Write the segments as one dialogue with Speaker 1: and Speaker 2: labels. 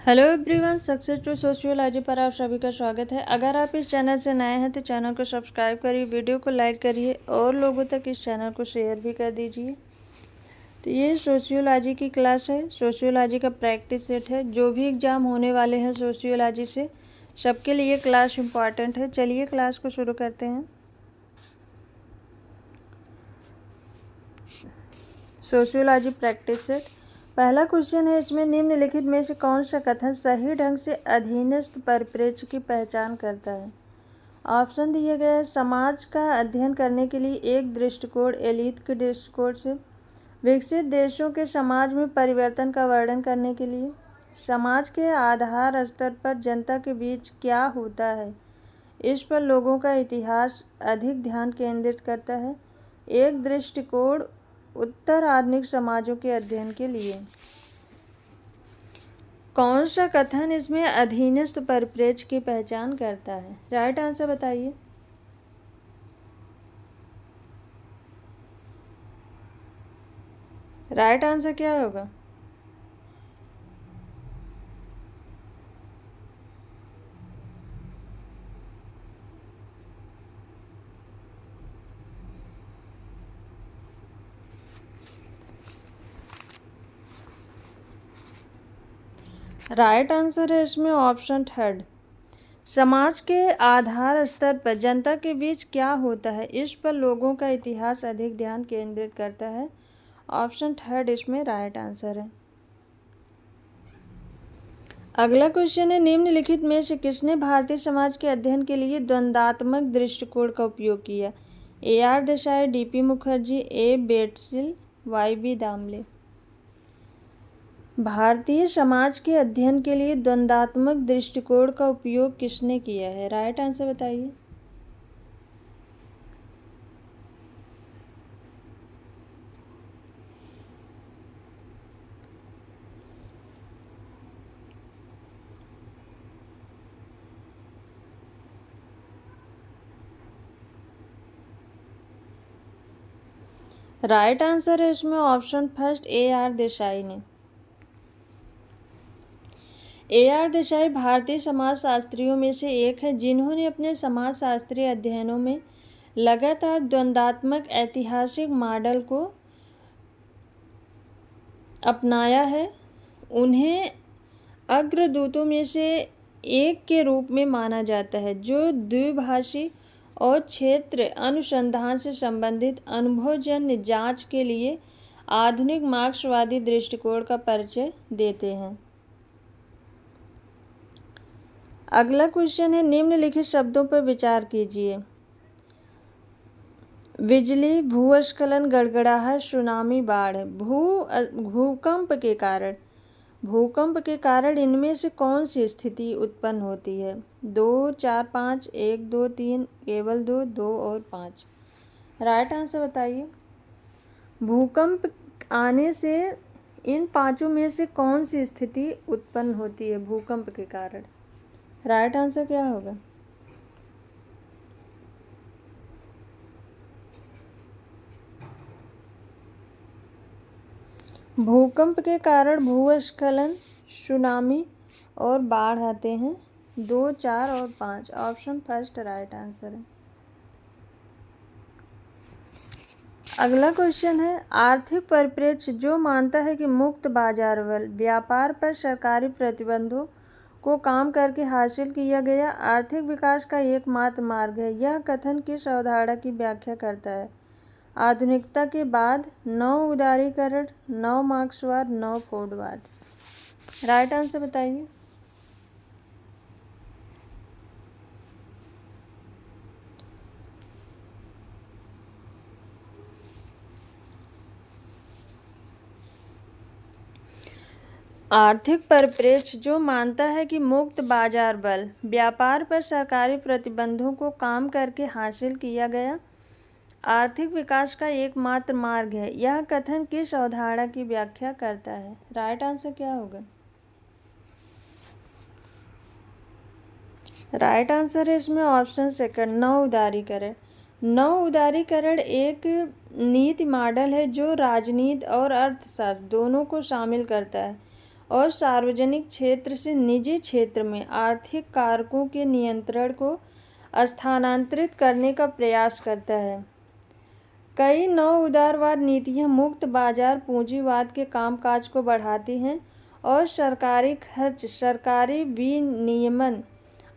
Speaker 1: Hello everyone, success to sociology पर आप सभी का स्वागत है। अगर आप इस चैनल से नए हैं तो चैनल को सब्सक्राइब करिए, वीडियो को लाइक करिए और लोगों तक इस चैनल को शेयर भी कर दीजिए। तो ये सोशियोलॉजी की क्लास है, सोशियोलॉजी का प्रैक्टिस सेट है। जो भी एग्ज़ाम होने वाले हैं सोशियोलॉजी से, सबके लिए क्लास इम्पॉर्टेंट है। चलिए क्लास को शुरू करते हैं। सोशियोलॉजी प्रैक्टिस सेट, पहला क्वेश्चन है इसमें, निम्नलिखित में से कौन सा कथन सही ढंग से अधीनस्थ परिप्रेक्ष्य की पहचान करता है। ऑप्शन दिए गए हैं, समाज का अध्ययन करने के लिए एक दृष्टिकोण, एलिट के दृष्टिकोण से, विकसित देशों के समाज में परिवर्तन का वर्णन करने के लिए, समाज के आधार स्तर पर जनता के बीच क्या होता है, इस पर लोगों का इतिहास अधिक ध्यान केंद्रित करता है, एक दृष्टिकोण उत्तर आधुनिक समाजों के अध्ययन के लिए। कौन सा कथन इसमें अधीनस्थ परिप्रेक्ष्य की पहचान करता है? राइट आंसर बताइए। राइट आंसर क्या होगा? राइट आंसर है इसमें ऑप्शन थर्ड, समाज के आधार स्तर पर जनता के बीच क्या होता है, इस पर लोगों का इतिहास अधिक ध्यान केंद्रित करता है। ऑप्शन थर्ड इसमें राइट आंसर है। अगला क्वेश्चन है, निम्नलिखित में से किसने भारतीय समाज के अध्ययन के लिए द्वंद्वात्मक दृष्टिकोण का उपयोग किया? AR Desai, DP Mukherjee, A बेटसिल, YB Damle. Bharatiya Samaj के अध्ययन के लिए द्वंद्वात्मक दृष्टिकोण का उपयोग किसने किया है? राइट आंसर बताइए। राइट आंसर है इसमें ऑप्शन फर्स्ट, AR देसाई ने। AR देसाई भारतीय समाजशास्त्रियों में से एक है जिन्होंने अपने समाजशास्त्रीय अध्ययनों में लगातार द्वंद्वात्मक ऐतिहासिक मॉडल को अपनाया है। उन्हें अग्रदूतों में से एक के रूप में माना जाता है जो द्विभाषी और क्षेत्र अनुसंधान से संबंधित अनुभवजन्य जांच के लिए आधुनिक मार्क्सवादी दृष्टिकोण का परिचय देते हैं। अगला क्वेश्चन है, निम्नलिखित शब्दों पर विचार कीजिए। बिजली, भूस्खलन, गड़गड़ाहट, सुनामी, बाढ़। भूकंप के कारण इनमें से कौन सी स्थिति उत्पन्न होती है? 2, 4, 5, 1, 2, 3, केवल 2, 2 और 5। राइट आंसर बताइए। भूकंप आने से इन पांचों में से कौन सी स्थिति उत्पन्न होती है भूकंप के कारण? राइट आंसर क्या होगा? भूकंप के कारण भूस्खलन, सुनामी और बाढ़ आते हैं। 2, 4 और 5। ऑप्शन फर्स्ट राइट आंसर है। अगला क्वेश्चन है, आर्थिक परिप्रेक्ष्य जो मानता है कि मुक्त बाजार व्यापार पर सरकारी प्रतिबंधों को काम करके हासिल किया गया आर्थिक विकास का एकमात्र मार्ग है, यह कथन किस अवधारणा की व्याख्या करता है? आधुनिकता के बाद, नव उदारीकरण, नव मार्क्सवाद, नव फोर्डवाद। राइट आंसर बताइए। आर्थिक परिप्रेक्ष्य जो मानता है कि मुक्त बाजार बल व्यापार पर सरकारी प्रतिबंधों को काम करके हासिल किया गया आर्थिक विकास का एकमात्र मार्ग है, यह कथन किस अवधारणा की व्याख्या करता है? राइट आंसर क्या होगा? राइट आंसर है इसमें ऑप्शन सेकंड, नव उदारीकरण। नव उदारीकरण एक नीति मॉडल है जो राजनीति और अर्थशास्त्र दोनों को शामिल करता है और सार्वजनिक क्षेत्र से निजी क्षेत्र में आर्थिक कारकों के नियंत्रण को स्थानांतरित करने का प्रयास करता है। कई नव उदारवाद नीतियां मुक्त बाजार पूंजीवाद के कामकाज को बढ़ाती हैं और सरकारी खर्च, सरकारी विनियमन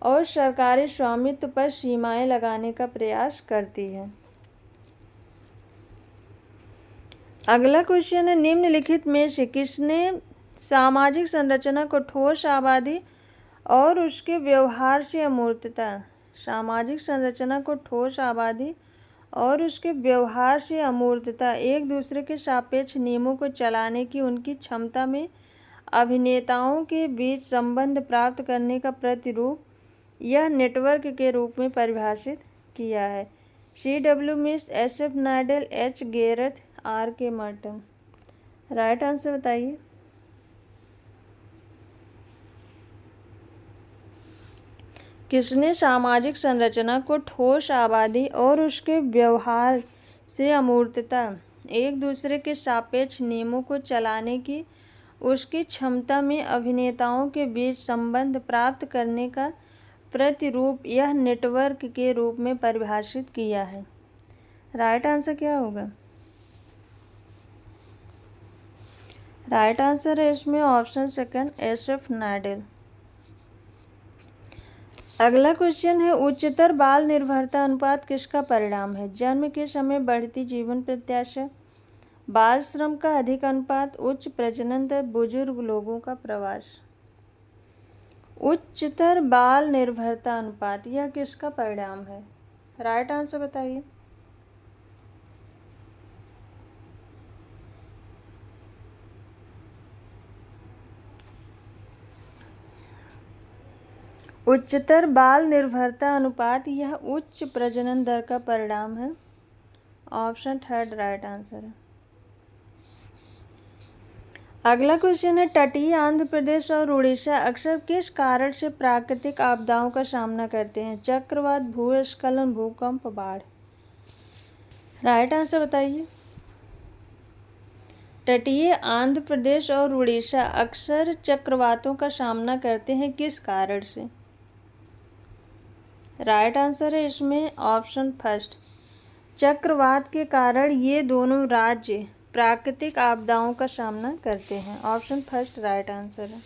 Speaker 1: और सरकारी स्वामित्व पर सीमाएं लगाने का प्रयास करती है। अगला क्वेश्चन है, निम्नलिखित में से किसने सामाजिक संरचना को ठोस आबादी और उसके व्यवहार से अमूर्तता, सामाजिक संरचना को ठोस आबादी और उसके व्यवहार से अमूर्तता, एक दूसरे के सापेक्ष नियमों को चलाने की उनकी क्षमता में अभिनेताओं के बीच संबंध प्राप्त करने का प्रतिरूप यह नेटवर्क के रूप में परिभाषित किया है? C.W. मिश, SF नाइडेल, H. गेरथ, R.K. Merton. Right answer बताइए। किसने सामाजिक संरचना को ठोस आबादी और उसके व्यवहार से अमूर्तता, एक दूसरे के सापेक्ष नियमों को चलाने की उसकी क्षमता में अभिनेताओं के बीच संबंध प्राप्त करने का प्रतिरूप यह नेटवर्क के रूप में परिभाषित किया है? राइट आंसर क्या होगा? राइट आंसर है इसमें ऑप्शन सेकंड, SF नाइडेल। अगला क्वेश्चन है, उच्चतर बाल निर्भरता अनुपात किसका परिणाम है? जन्म के समय बढ़ती जीवन प्रत्याशा, बाल श्रम का अधिक अनुपात, उच्च प्रजनन दर, बुजुर्ग लोगों का प्रवास। उच्चतर बाल निर्भरता अनुपात यह किसका परिणाम है? राइट आंसर बताइए। उच्चतर बाल निर्भरता अनुपात यह उच्च प्रजनन दर का परिणाम है। ऑप्शन थर्ड राइट आंसर है। अगला क्वेश्चन है, तटीय आंध्र प्रदेश और उड़ीसा अक्सर किस कारण से प्राकृतिक आपदाओं का सामना करते हैं? चक्रवात, भूस्खलन, भूकंप, बाढ़। राइट आंसर बताइए। तटीय आंध्र प्रदेश और उड़ीसा अक्सर चक्रवातों का सामना करते हैं किस कारण से? राइट आंसर है इसमें ऑप्शन फर्स्ट, चक्रवात के कारण ये दोनों राज्य प्राकृतिक आपदाओं का सामना करते हैं। ऑप्शन फर्स्ट राइट आंसर है।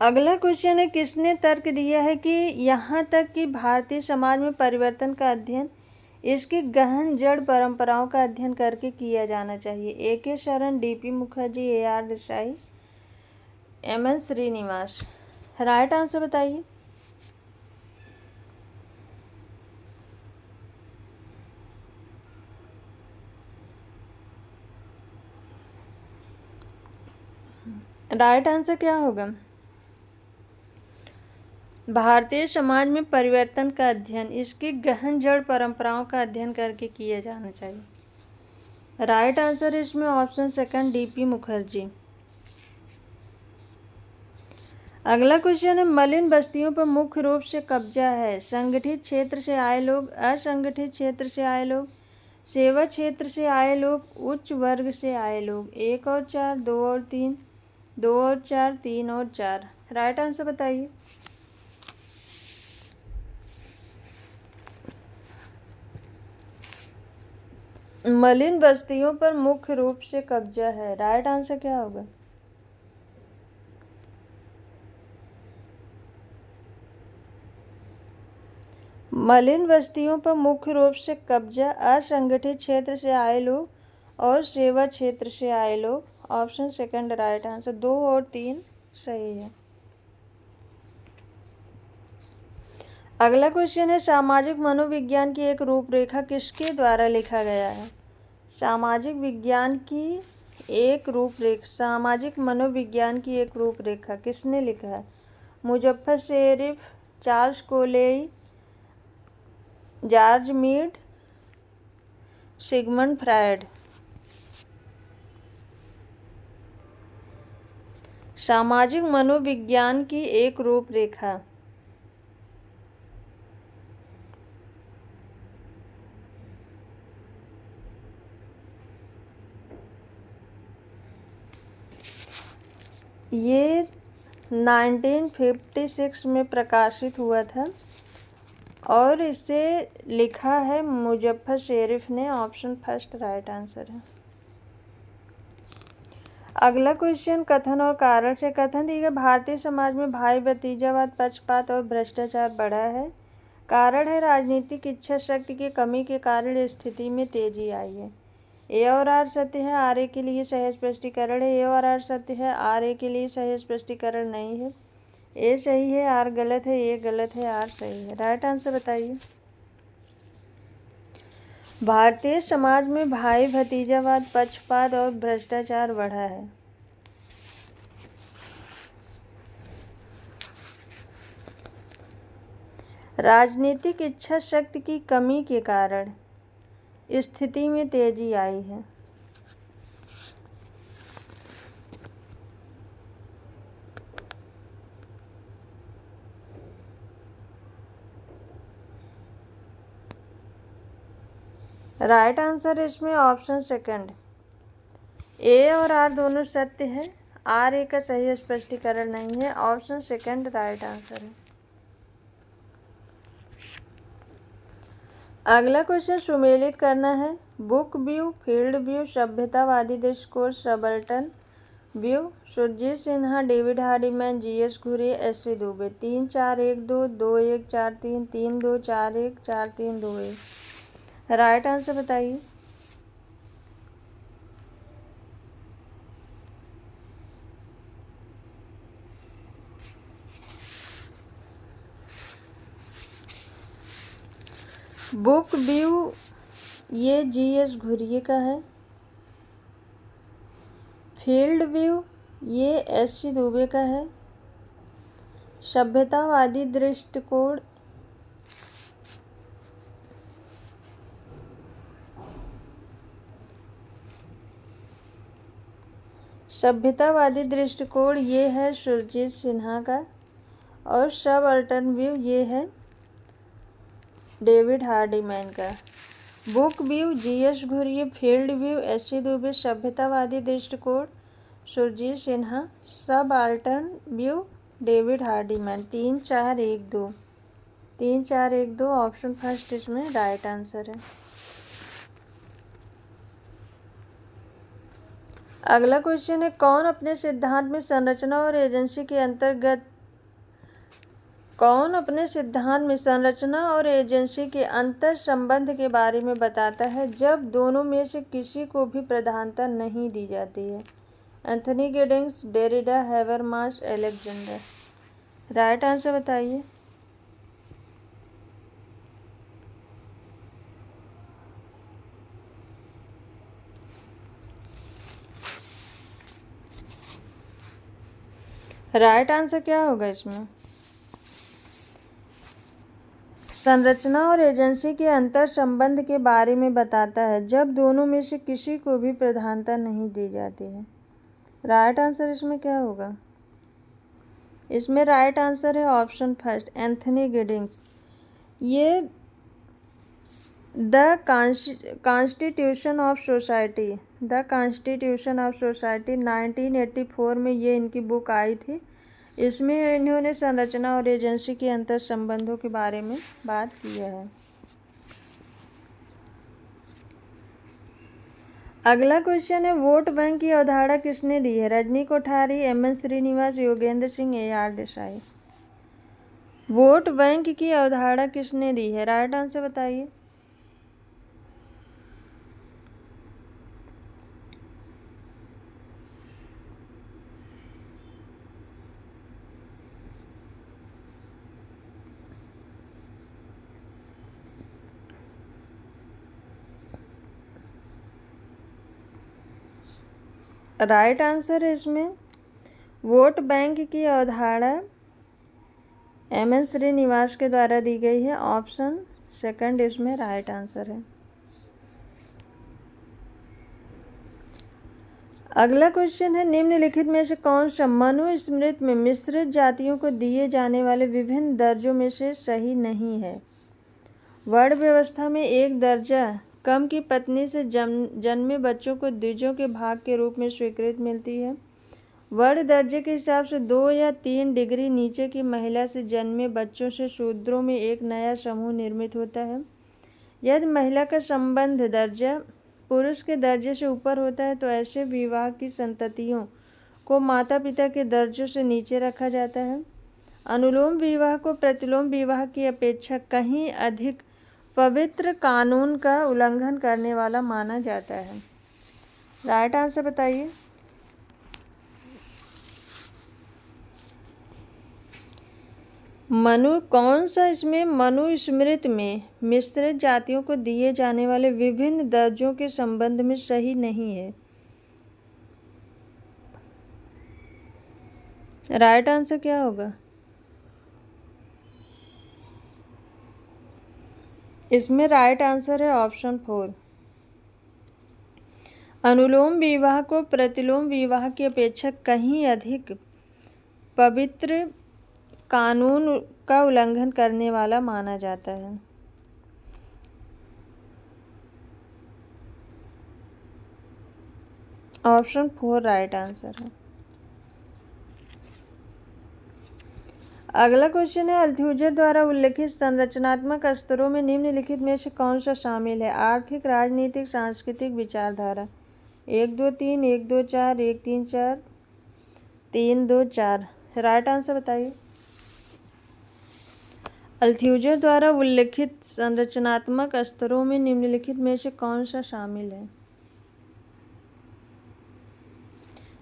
Speaker 1: अगला क्वेश्चन है, किसने तर्क दिया है कि यहाँ तक कि भारतीय समाज में परिवर्तन का अध्ययन इसकी गहन जड़ परंपराओं का अध्ययन करके किया जाना चाहिए? AK Sharan, DP Mukherjee, AR Desai, MN Srinivas. Right answer बताइए। राइट आंसर क्या होगा? भारतीय समाज में परिवर्तन का अध्ययन इसकी गहन जड़ परंपराओं का अध्ययन करके किया जाना चाहिए। राइट आंसर इसमें ऑप्शन सेकंड, DP मुखर्जी। अगला क्वेश्चन है, मलिन बस्तियों पर मुख्य रूप से कब्जा है? संगठित क्षेत्र से आए लोग, असंगठित क्षेत्र से आए लोग, सेवा क्षेत्र से आए लोग, उच्च वर्ग से आए लोग। 1 और 4, 2 और 3, 2 और 4, 3 और 4। राइट आंसर बताइए। मलिन बस्तियों पर मुख्य रूप से कब्जा है। राइट आंसर क्या होगा? मलिन बस्तियों पर मुख्य रूप से कब्जा असंगठित क्षेत्र से आए लोग और सेवा क्षेत्र से आए लोग। Option second right answer. 2 और 3 सही है। अगला क्वेश्चन है, सामाजिक मनोविज्ञान की एक रूपरेखा किसके द्वारा लिखा गया है? सामाजिक विज्ञान की एक रूपरेखा, सामाजिक मनोविज्ञान की एक रूपरेखा किसने लिखा है? Muzafer Sherif, Charles Cooley, George Mead, Sigmund Freud. सामाजिक मनोविज्ञान की एक रूपरेखा। ये 1956 में प्रकाशित हुआ था और इसे लिखा है मुजफ्फर शरीफ ने। ऑप्शन फर्स्ट राइट आंसर है। अगला क्वेश्चन कथन और कारण से। कथन दिया गया भारतीय समाज में भाई भतीजावाद, पक्षपात और भ्रष्टाचार बढ़ा है। कारण है राजनीतिक इच्छा शक्ति की कमी के कारण स्थिति में तेजी आई है। ए और आर सत्य है, आर ए के लिए सही स्पष्टीकरण है। ए और आर सत्य है, आर ए के लिए सही स्पष्टीकरण नहीं है। ए सही है, आर गलत है। ए गलत है, आर सही है। राइट आंसर बताइए। भारतीय समाज में भाई भतीजावाद, पक्षपात और भ्रष्टाचार बढ़ा है। राजनीतिक इच्छा शक्ति की कमी के कारण स्थिति में तेजी आई है। राइट आंसर इसमें ऑप्शन सेकंड। ए और आर दोनों सत्य है, आर ए का सही स्पष्टीकरण नहीं है। ऑप्शन सेकंड राइट आंसर है। अगला क्वेश्चन सुमेलित करना है। बुक व्यू, फील्ड व्यू, सभ्यतावादी दृष्टिकोण, subaltern view. Surajit Sinha, David Hardiman, GS. Ghurye, SC. Dube. 3 4 1 2 2 1 4 3 3 2 4 1 4 3 2 1। Right answer बताइए। बुक व्यू ये जी.एस. घुरिये का है। फील्ड व्यू ये एस.सी. दुबे का है। सभ्यतावादी दृष्टिकोण ये है सुरजीत सिन्हा का। और सब अल्टर्न व्यू ये है डेविड हार्डीमैन का। Book view GS. Ghurye, field view SC. Dube, सभ्यतावादी दृष्टिकोण Surajit Sinha, subaltern view David Hardiman. 3 4 1 2 3 4 1 2 option first इसमें राइट आंसर है। अगला क्वेश्चन है कौन अपने सिद्धांत में संरचना और एजेंसी के अंतर संबंध के बारे में बताता है जब दोनों में से किसी को भी प्रधानता नहीं दी जाती है। Anthony Giddings, Derrida, Habermas, Alexander. Right answer बताइए। राइट आंसर क्या होगा इसमें? संरचना और एजेंसी के अंतर संबंध के बारे में बताता है जब दोनों में से किसी को भी प्रधानता नहीं दी जाती है। राइट आंसर इसमें क्या होगा? इसमें राइट आंसर है ऑप्शन फर्स्ट एंथनी गिडिंग्स। ये द कॉन्स्टिट्यूशन ऑफ सोसाइटी 1984 में ये इनकी बुक आई थी। इसमें इन्होंने संरचना और एजेंसी के अंतर संबंधों के बारे में बात किया है। अगला क्वेश्चन है वोट बैंक की अवधारणा किसने दी है? Rajni Kothari, M N. Srinivas, Yogendra Singh, A R. Desai. Vote bank की अवधारणा किसने दी है? राइट आंसर बताइए। राइट आंसर है इसमें वोट बैंक की अवधारणा एम.एन. श्रीनिवास के द्वारा दी गई है। ऑप्शन सेकंड इसमें राइट आंसर है। अगला क्वेश्चन है निम्नलिखित में से कौन सा मनुस्मृति में मिश्रित जातियों को दिए जाने वाले विभिन्न दर्जों में से सही नहीं है? वर्ण व्यवस्था में एक दर्जा कम की पत्नी से जन्मे बच्चों को द्विजों के भाग के रूप में स्वीकृति मिलती है। वर्ण दर्जे के हिसाब से 2 या 3 डिग्री नीचे की महिला से जन्मे बच्चों से शूद्रों में एक नया समूह निर्मित होता है। यदि महिला का संबंध दर्जा पुरुष के दर्जे से ऊपर होता है तो ऐसे विवाह की संततियों को माता पिता के दर्जों से नीचे रखा जाता है। अनुलोम विवाह को प्रतिलोम विवाह की अपेक्षा कहीं अधिक पवित्र कानून का उल्लंघन करने वाला माना जाता है। राइट आंसर बताइए। कौन सा इसमें मनुस्मृति में मिश्रित जातियों को दिए जाने वाले विभिन्न दर्जों के संबंध में सही नहीं है? राइट आंसर क्या होगा? इसमें राइट आंसर है ऑप्शन 4। अनुलोम विवाह को प्रतिलोम विवाह की अपेक्षा कहीं अधिक पवित्र कानून का उल्लंघन करने वाला माना जाता है। ऑप्शन 4 राइट आंसर है। अगला क्वेश्चन है, अल्थ्यूजर द्वारा उल्लिखित संरचनात्मक स्तरों में निम्नलिखित में से कौन सा शामिल है? आर्थिक, राजनीतिक, सांस्कृतिक, विचारधारा। 1 2 3 1 2 4 1 3 4 3 2 4। राइट आंसर बताइए। अल्थ्यूजर द्वारा उल्लिखित संरचनात्मक स्तरों में निम्नलिखित में से कौन सा शामिल है?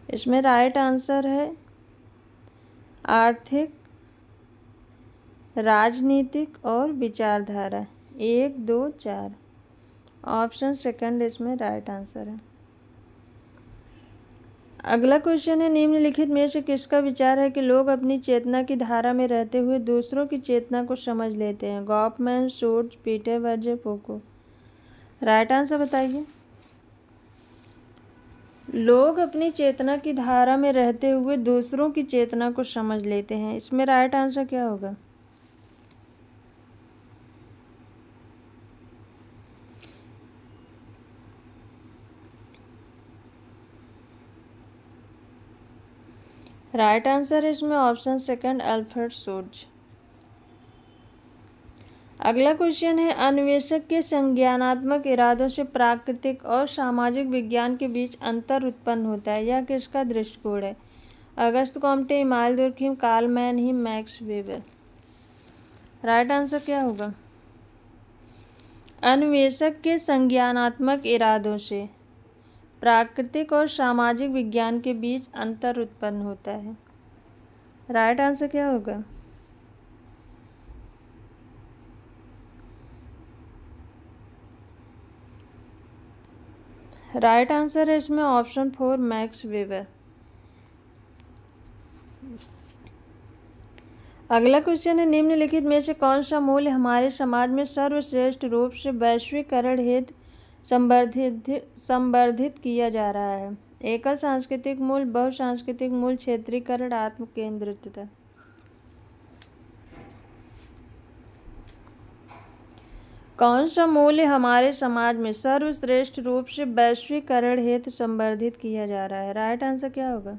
Speaker 1: इसमें राइट आंसर है आर्थिक, राजनीतिक और विचारधारा। 1 2 4। ऑप्शन सेकंड इसमें राइट आंसर है। अगला क्वेश्चन है, निम्नलिखित में से किसका विचार है कि लोग अपनी चेतना की धारा में रहते हुए दूसरों की चेतना को समझ लेते हैं? Goffman, शोर्ट्ज, Peter बर्जे, फोको। राइट आंसर बताइए। लोग अपनी चेतना की धारा में रहते हुए दूसरों की चेतना को समझ लेते हैं। इसमें राइट आंसर क्या होगा? राइट आंसर है इसमें ऑप्शन सेकंड अल्फ्रेड शोर्ट्ज। अगला क्वेश्चन है, अन्वेषक के संज्ञानात्मक इरादों से प्राकृतिक और सामाजिक विज्ञान के बीच अंतर उत्पन्न होता है। यह किसका दृष्टिकोण है? August Comte, Emile Durkheim, Karl Mannheim, Max Weber. Right answer क्या होगा? अन्वेषक के संज्ञानात्मक इरादों से प्राकृतिक और सामाजिक विज्ञान के बीच अंतर उत्पन्न होता है। राइट आंसर क्या होगा? राइट आंसर है इसमें ऑप्शन 4 मैक्स वेबर। अगला क्वेश्चन है, निम्नलिखित में से कौन सा मूल्य हमारे समाज में सर्वश्रेष्ठ रूप से वैश्वीकरण हेतु संवर्धित किया जा रहा है? एकल सांस्कृतिक मूल्य, बहुसांस्कृतिक मूल्य, क्षेत्रीकरण, आत्म केंद्रितता। कौन सा मूल्य हमारे समाज में सर्वश्रेष्ठ रूप से वैश्वीकरण हेतु संवर्धित किया जा रहा है? राइट आंसर क्या होगा?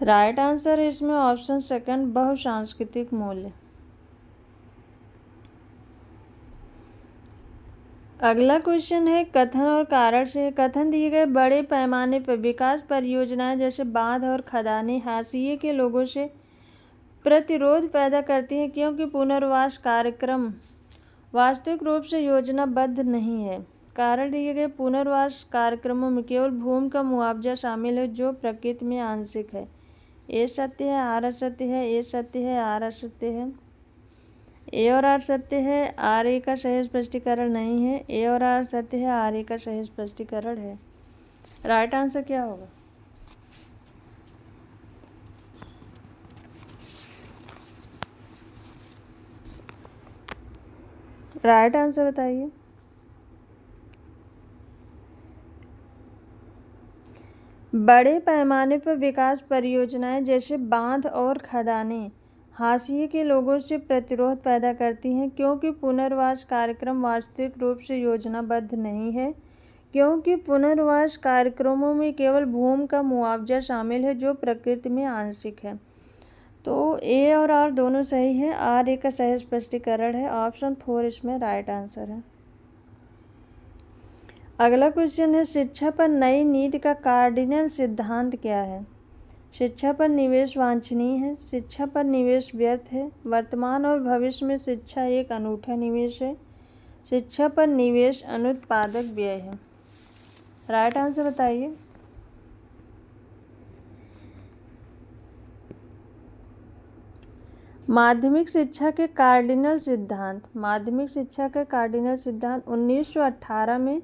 Speaker 1: राइट आंसर है इसमें ऑप्शन सेकंड बहुसांस्कृतिक मूल्य। अगला क्वेश्चन है, कथन और कारण से। कथन दिए गए बड़े पैमाने पर विकास परियोजनाएं जैसे बांध और खदानें हाशिए के लोगों से प्रतिरोध पैदा करती हैं क्योंकि पुनर्वास कार्यक्रम वास्तविक रूप से योजनाबद्ध नहीं है। कारण दिए गए पुनर्वास कार्यक्रमों में केवल भूमि का मुआवजा शामिल है जो प्रकृति में आंशिक है। ए सत्य है, आर असत्य है, ए सत्य है, आर असत्य है। ए और आर सत्य है, आर ए का सही स्पष्टीकरण नहीं है। ए और आर सत्य है, आर ए का सही स्पष्टीकरण है। राइट आंसर क्या होगा? राइट आंसर बताइए। बड़े पैमाने पर विकास परियोजनाएं जैसे बांध और खदानें हाशिए के लोगों से प्रतिरोध पैदा करती हैं, क्योंकि पुनर्वास कार्यक्रम वास्तविक रूप से योजनाबद्ध नहीं है, क्योंकि पुनर्वास कार्यक्रमों में केवल भूमि का मुआवजा शामिल है जो प्रकृति में आंशिक है। तो ए और आर दोनों सही है। आर ए का सही स्पष्टीकरण है। ऑप्शन 4 इसमें राइट आंसर है। अगला क्वेश्चन है, शिक्षा पर नई नीति का कार्डिनल सिद्धांत क्या है? शिक्षा पर निवेश वांछनीय है, शिक्षा पर निवेश व्यर्थ है, वर्तमान और भविष्य में शिक्षा एक अनूठा निवेश है, शिक्षा पर निवेश अनुत्पादक व्यय है। राइट आंसर बताइए। माध्यमिक शिक्षा के कार्डिनल सिद्धांत 1918 में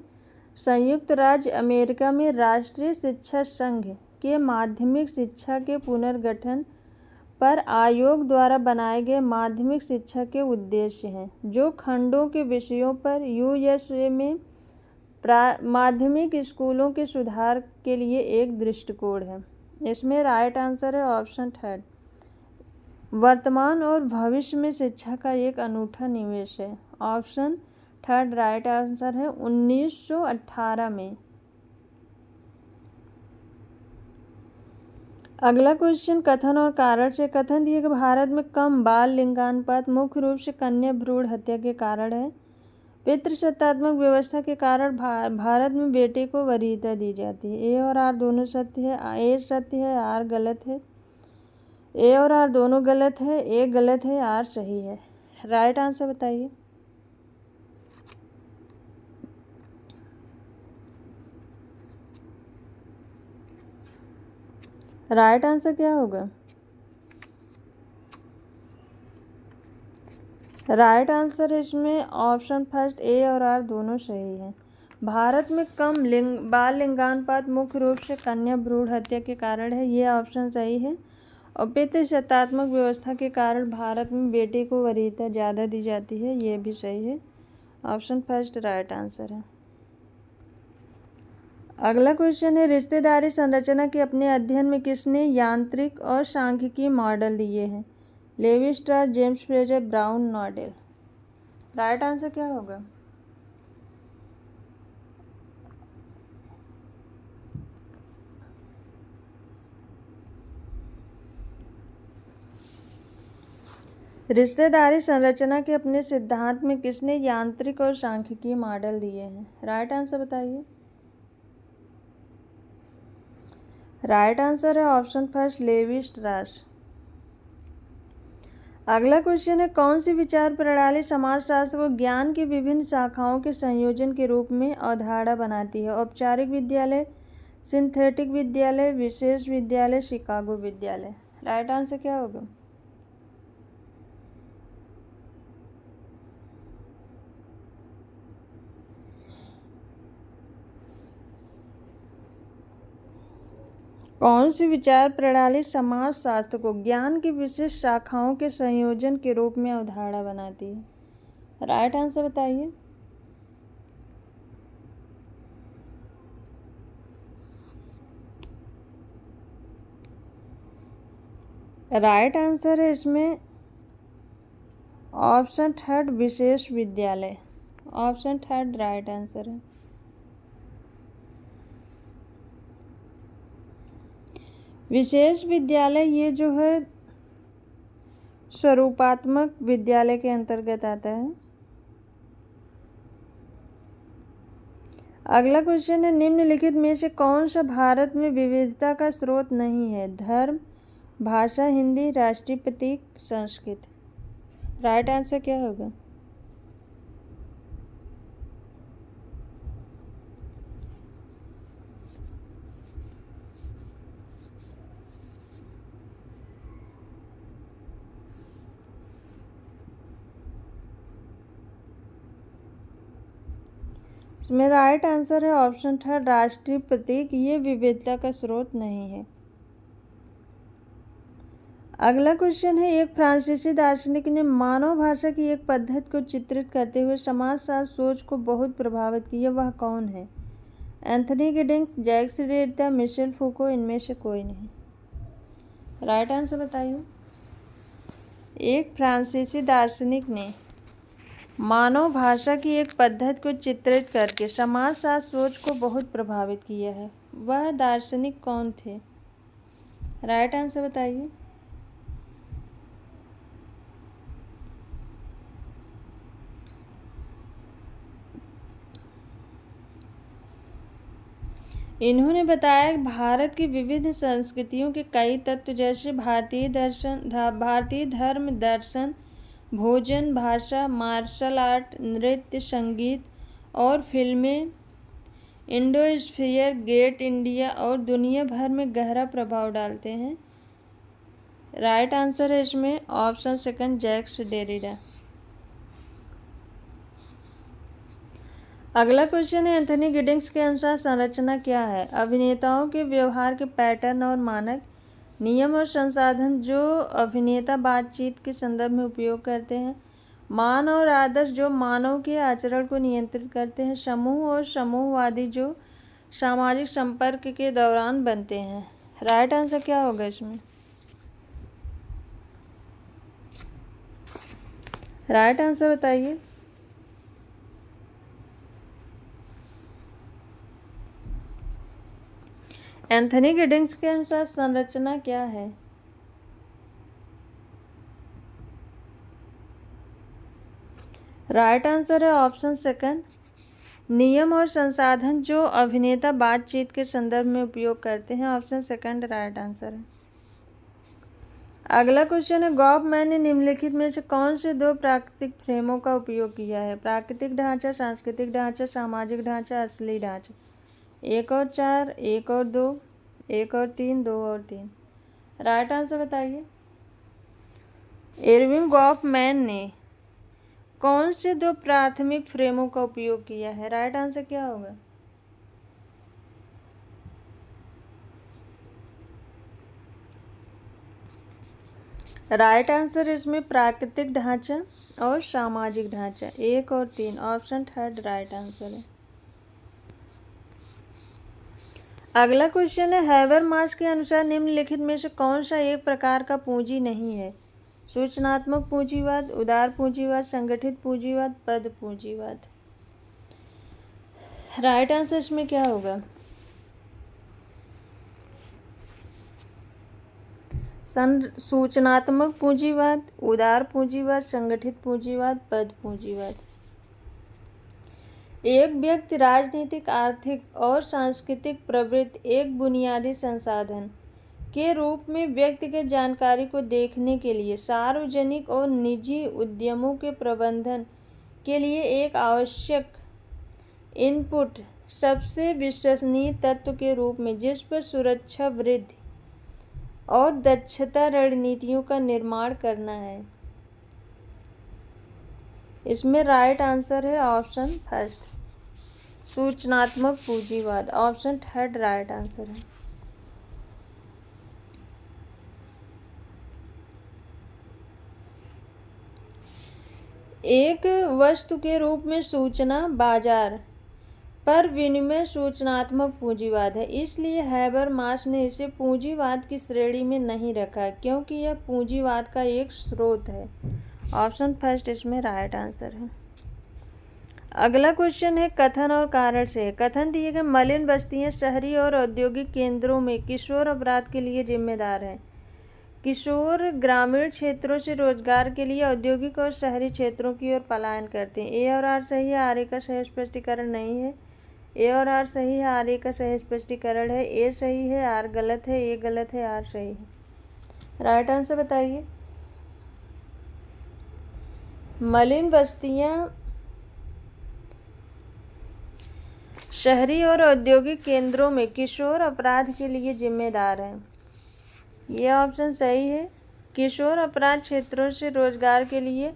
Speaker 1: संयुक्त राज्य अमेरिका में राष्ट्रीय शिक्षा संघ के माध्यमिक शिक्षा के पुनर्गठन पर आयोग द्वारा बनाए गए माध्यमिक शिक्षा के उद्देश्य हैं, जो खंडों के विषयों पर यूएसए में माध्यमिक स्कूलों के सुधार के लिए एक दृष्टिकोण है। इसमें राइट आंसर है ऑप्शन 3। वर्तमान और भविष्य में शिक्षा का एक अनूठा निवेश है। ऑप्शन 3 राइट आंसर है 1918 में। अगला क्वेश्चन कथन और कारण से कथन दिए कि भारत में कम बाल लिंगानुपात मुख्य रूप से कन्या भ्रूण हत्या के कारण है। पितृसत्तात्मक व्यवस्था के कारण भारत में बेटे को वरीयता दी जाती है। ए और आर दोनों सत्य है। ए सत्य है, आर गलत है। ए और आर दोनों गलत है। ए गलत है, आर सही है। राइट आंसर बताइए। राइट आंसर क्या होगा? राइट आंसर इसमें ऑप्शन फर्स्ट ए और आर दोनों सही है। भारत में कम बाल लिंगानुपात मुख्य रूप से कन्या भ्रूण हत्या के कारण है। ये ऑप्शन सही है। और पितृसत्तात्मक व्यवस्था के कारण भारत में बेटे को वरीयता ज़्यादा दी जाती है। ये भी सही है। ऑप्शन फर्स्ट राइट आंसर है। अगला क्वेश्चन है, रिश्तेदारी संरचना के अपने अध्ययन में किसने यांत्रिक और सांख्यिकीय मॉडल दिए हैं? Levi Strauss, James Frazer, Brown, Nadel. Right answer क्या होगा? रिश्तेदारी संरचना के अपने सिद्धांत में किसने यांत्रिक और सांख्यिकीय मॉडल दिए हैं? राइट आंसर बताइए। राइट आंसर है ऑप्शन फर्स्ट लेवी स्ट्रास। अगला क्वेश्चन है, कौन सी विचार प्रणाली समाजशास्त्र को ज्ञान की विभिन्न शाखाओं के संयोजन के रूप में अवधारणा बनाती है? औपचारिक विद्यालय, सिंथेटिक विद्यालय, विशेष विद्यालय, शिकागो विद्यालय। राइट आंसर क्या होगा? कौन सी विचार प्रणाली समाजशास्त्र को ज्ञान की विशिष्ट शाखाओं के संयोजन के रूप में अवधारणा बनाती है? राइट आंसर बताइए। राइट आंसर है इसमें ऑप्शन थर्ड विशेष विद्यालय। ऑप्शन थर्ड राइट आंसर है। विशेष विद्यालय ये जो है स्वरूपात्मक विद्यालय के अंतर्गत आता है। अगला क्वेश्चन है, निम्नलिखित में से कौन सा भारत में विविधता का स्रोत नहीं है? धर्म, भाषा, हिंदी, राष्ट्रीय प्रतीक, संस्कृत। राइट आंसर क्या होगा? इसमें राइट आंसर है ऑप्शन थर्ड राष्ट्रीय प्रतीक। ये विविधता का स्रोत नहीं है। अगला क्वेश्चन है, एक फ्रांसीसी दार्शनिक ने मानव भाषा की एक पद्धति को चित्रित करते हुए समाजशास्त्र सोच को बहुत प्रभावित किया। वह कौन है? Anthony Giddens, Jacques Derrida, Michel Foucault, इनमें से कोई नहीं। राइट आंसर बताइए। एक फ्रांसीसी दार्शनिक ने मानव भाषा की एक पद्धति को चित्रित करके समाजशास्त्र सोच को बहुत प्रभावित किया है। वह दार्शनिक कौन थे? राइट आंसर बताइए। इन्होंने बताया कि भारत की विविध संस्कृतियों के कई तत्व जैसे भारतीय धर्म, दर्शन, भोजन, भाषा, मार्शल आर्ट, नृत्य, संगीत और फिल्में इंडोस्फीयर, ग्रेट इंडिया और दुनिया भर में गहरा प्रभाव डालते हैं। राइट आंसर है इसमें ऑप्शन सेकंड, जैक्स डेरिडा। अगला क्वेश्चन है, एंथनी गिडिंग्स के अनुसार संरचना क्या है? अभिनेताओं के व्यवहार के पैटर्न और मानक, नियम और संसाधन जो अभिनेता बातचीत के संदर्भ में उपयोग करते हैं, मान और आदर्श जो मानव के आचरण को नियंत्रित करते हैं, समूह और समूहवादी जो सामाजिक संपर्क के दौरान बनते हैं। राइट आंसर क्या होगा इसमें? राइट आंसर बताइए। एंथनी गिडिंग्स के अनुसार संरचना क्या है? राइट आंसर है ऑप्शन सेकंड, नियम और संसाधन जो अभिनेता बातचीत के संदर्भ में उपयोग करते हैं। ऑप्शन सेकंड राइट आंसर है। अगला क्वेश्चन है, गॉफमैन ने निम्नलिखित में से कौन से दो प्राकृतिक फ्रेमों का उपयोग किया है? प्राकृतिक ढांचा, सांस्कृतिक ढांचा, सामाजिक ढांचा, असली ढांचा। 1 और 4, 1 और 2, 1 और 3, 2 और 3। राइट आंसर बताइए। इरविंग गॉफमैन ने कौन से दो प्राथमिक फ्रेमों का उपयोग किया है? राइट आंसर क्या होगा? राइट आंसर इसमें प्राकृतिक ढांचा और सामाजिक ढांचा। 1 और 3, ऑप्शन थर्ड राइट आंसर है। अगला क्वेश्चन है, हैबरमास के अनुसार निम्नलिखित में से कौन सा एक प्रकार का पूंजी नहीं है? सूचनात्मक पूंजीवाद, उदार पूंजीवाद, संगठित पूंजीवाद, पद पूंजीवाद। राइट आंसर इसमें क्या होगा? सूचनात्मक पूंजीवाद, उदार पूंजीवाद, संगठित पूंजीवाद, पद पूंजीवाद। एक व्यक्ति राजनीतिक, आर्थिक और सांस्कृतिक प्रवृत्ति एक बुनियादी संसाधन के रूप में व्यक्तिगत जानकारी को देखने के लिए सार्वजनिक और निजी उद्यमों के प्रबंधन के लिए एक आवश्यक इनपुट सबसे विश्वसनीय तत्व के रूप में जिस पर सुरक्षा, वृद्धि और दक्षता रणनीतियों का निर्माण करना है। इसमें राइट आंसर है ऑप्शन फर्स्ट, सूचनात्मक पूंजीवाद। ऑप्शन थर्ड राइट आंसर है। एक वस्तु के रूप में सूचना बाजार पर विनिमय सूचनात्मक पूंजीवाद है। इसलिए हैबरमास ने इसे पूंजीवाद की श्रेणी में नहीं रखा क्योंकि यह पूंजीवाद का एक स्रोत है। ऑप्शन फर्स्ट इसमें राइट आंसर है। अगला क्वेश्चन है, कथन और कारण से। कथन दिए गए मलिन बस्तियां शहरी और औद्योगिक केंद्रों में किशोर अपराध के लिए जिम्मेदार हैं। किशोर ग्रामीण क्षेत्रों से रोजगार के लिए औद्योगिक और शहरी क्षेत्रों की ओर पलायन करते हैं। ए और आर सही है, आर ए का सही स्पष्टीकरण नहीं है। ए और आर सही है, आर ए का सही स्पष्टीकरण है। ए सही है, आर गलत है। ए गलत है, आर सही है। राइट आंसर बताइए। मलिन बस्तियां शहरी और औद्योगिक केंद्रों में किशोर अपराध के लिए जिम्मेदार हैं। ये ऑप्शन सही है। किशोर अपराध क्षेत्रों से रोजगार के लिए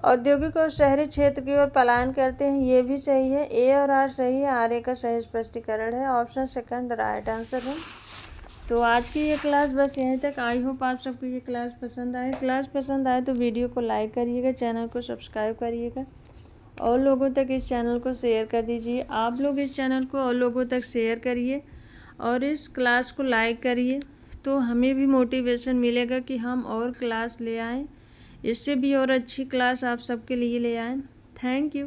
Speaker 1: औद्योगिक और शहरी क्षेत्र की ओर पलायन करते हैं, ये भी सही है। ए और आर सही है, आर ए का सही स्पष्टीकरण है। ऑप्शन सेकंड राइट आंसर है। तो आज की ये क्लास बस यहीं तक। आई होप आप सबको ये क्लास पसंद आए। क्लास पसंद आए तो वीडियो को लाइक करिएगा, चैनल को सब्सक्राइब करिएगा और लोगों तक इस चैनल को शेयर कर दीजिए। आप लोग इस चैनल को और लोगों तक शेयर करिए और इस क्लास को लाइक करिए। तो तो हमें भी मोटिवेशन मिलेगा कि हम और क्लास ले आएँ, इससे भी और अच्छी क्लास आप सबके लिए ले आएँ। Thank you.